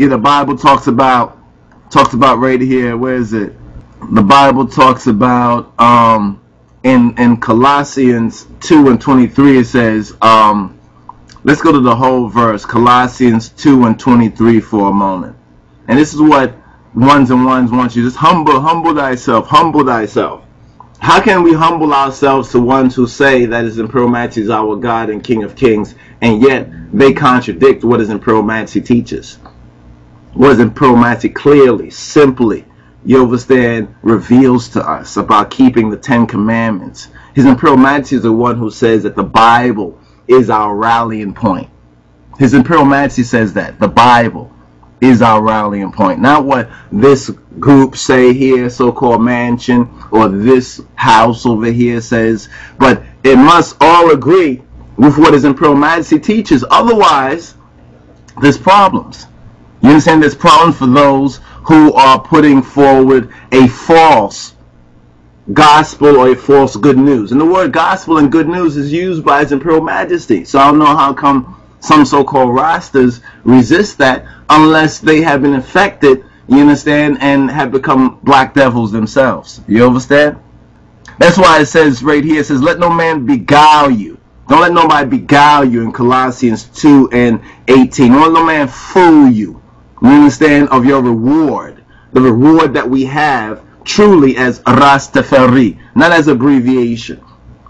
the Bible talks about right here. Where is it? The Bible talks about in Colossians 2:23. It says, let's go to the whole verse, Colossians 2:23 for a moment. And this is what ones and ones want you. Just humble thyself, humble thyself. How can we humble ourselves to ones who say that His Imperial Majesty is our God and King of Kings, and yet they contradict what His Imperial Majesty teaches? What His Imperial Majesty clearly, simply, you understand, reveals to us about keeping the 10 Commandments. His Imperial Majesty is the one who says that the Bible is our rallying point. His Imperial Majesty says that the Bible is our rallying point. Not what this group say here, so-called mansion, or this house over here says, but it must all agree with what His Imperial Majesty teaches. Otherwise, there's problems. You understand? There's problems for those who are putting forward a false gospel or a false good news. And the word gospel and good news is used by His Imperial Majesty. So I don't know how come some so-called Rastas resist that unless they have been infected, you understand, and have become black devils themselves. You understand? That's why it says right here, it says, let no man beguile you. Don't let nobody beguile you in Colossians 2:18. Don't let no man fool you. You understand, of your reward. The reward that we have truly as Rastafari, not as abbreviation.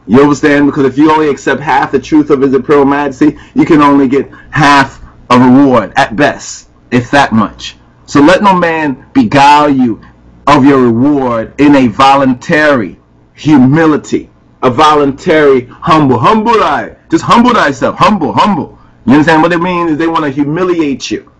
You understand? Because if you only accept half the truth of His Imperial Majesty, you can only get half a reward at best, if that much. So let no man beguile you of your reward in a voluntary humility, a voluntary humble thy. Just humble thyself, humble. You understand what it means? Is they want to humiliate you.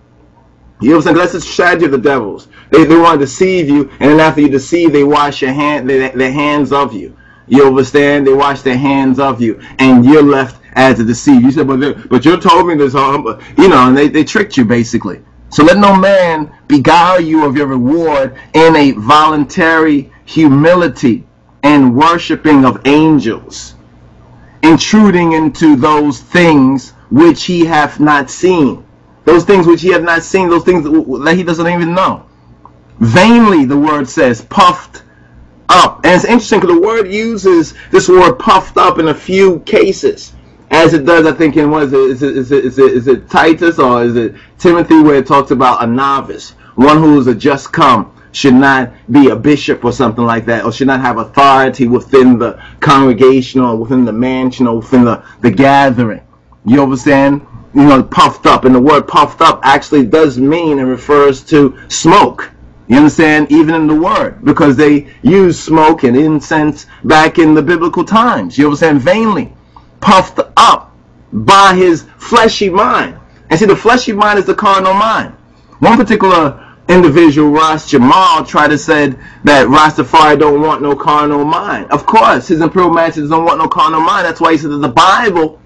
You know what I'm saying? That's the strategy of the devils. They want to deceive you, and then after you deceive, they wash your their hands of you. You understand? They wash their hands of you, and you're left as a deceiver. You said, but you told me this, you know, and they tricked you basically. So let no man beguile you of your reward in a voluntary humility and worshiping of angels, intruding into those things which he hath not seen. Those things which he hath not seen, those things that he doesn't even know. Vainly, the word says, puffed up. And it's interesting because the word uses this word puffed up in a few cases, as it does, I think, in what is it Titus or is it Timothy, where it talks about a novice, one who is a just come, should not be a bishop or something like that, or should not have authority within the congregation or within the mansion or within the gathering. You understand? You know, puffed up. And the word puffed up actually does mean and refers to smoke. You understand? Even in the word, because they use smoke and incense back in the biblical times. You understand? Vainly puffed up by his fleshy mind. And see, the fleshy mind is the carnal mind. One particular individual, Ras Jamal, tried to say that Rastafari don't want no carnal mind. Of course, His Imperial Majesty don't want no carnal mind. That's why he said that the Bible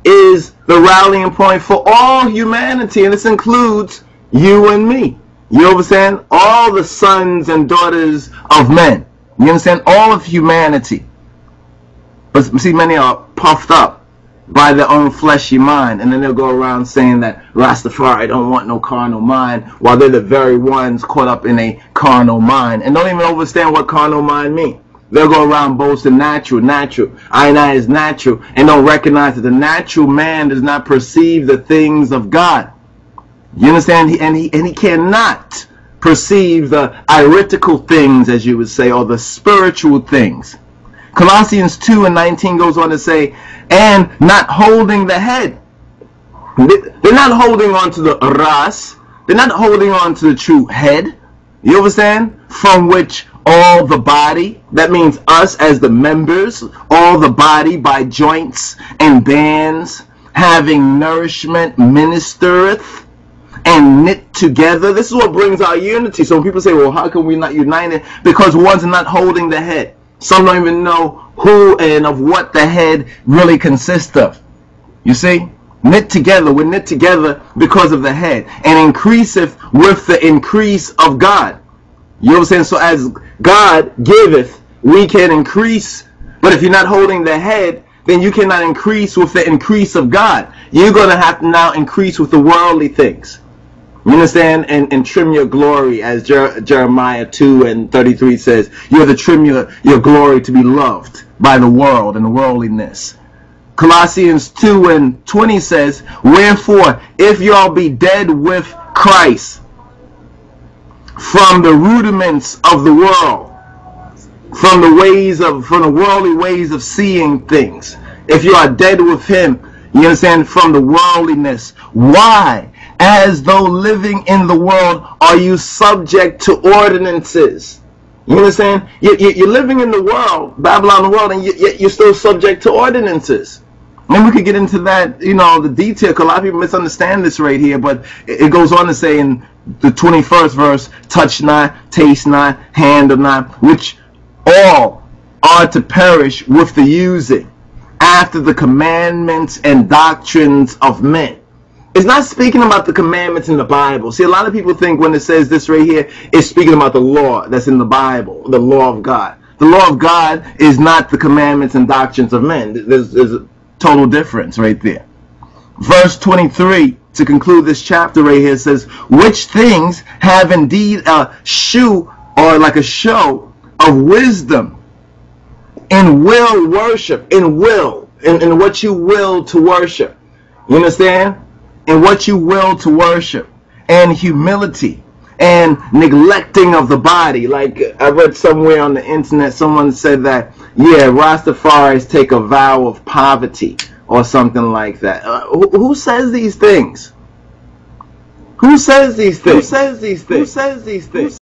is the rallying point for all humanity, and this includes you and me. You understand? All the sons and daughters of men. You understand? All of humanity. But see, many are puffed up by their own fleshy mind, and then they'll go around saying that Rastafari don't want no carnal mind, while they're the very ones caught up in a carnal mind and don't even understand what carnal mind means. They'll go around boasting natural. I is natural, and don't recognize that the natural man does not perceive the things of God. You understand? He cannot perceive the iritical things, as you would say, or the spiritual things. Colossians 2:19 goes on to say, and not holding the head. They're not holding on to the ras. They're not holding on to the true head. You understand? From which all the body, that means us as the members, all the body by joints and bands, having nourishment, ministereth and knit together. This is what brings our unity. So when people say, well, how come we're not united? Because one's not holding the head. Some don't even know who and of what the head really consists of. You see? Knit together. We're knit together because of the head. And increaseth with the increase of God. You know what I'm saying? So as God giveth, we can increase. But if you're not holding the head, then you cannot increase with the increase of God. You're going to have to now increase with the worldly things. You understand? And trim your glory, as Jeremiah 2:33 says. You're to trim your glory to be loved by the world and worldliness. Colossians 2:20 says, wherefore, if y'all be dead with Christ from the rudiments of the world, from the worldly ways of seeing things, if you are dead with him, you understand, from the worldliness, why, as though living in the world, are you subject to ordinances? You understand? You're living in the world, Babylon, the world, and yet you're still subject to ordinances. And we could get into that, the detail, because a lot of people misunderstand this right here, but it goes on to say in the 21st verse, touch not, taste not, handle not, which all are to perish with the using, after the commandments and doctrines of men. It's not speaking about the commandments in the Bible. See, a lot of people think when it says this right here, it's speaking about the law that's in the Bible, the law of God. The law of God is not the commandments and doctrines of men. There's a total difference right there. Verse 23, to conclude this chapter right here, says, which things have indeed a shew, or like a show of wisdom, in will worship, in what you will to worship. You understand? In what you will to worship, and humility, and neglecting of the body. Like I read somewhere on the internet, someone said that, yeah, Rastafaris take a vow of poverty or something like that. Who says these things? Who says these things? Who says these things? Who says these things?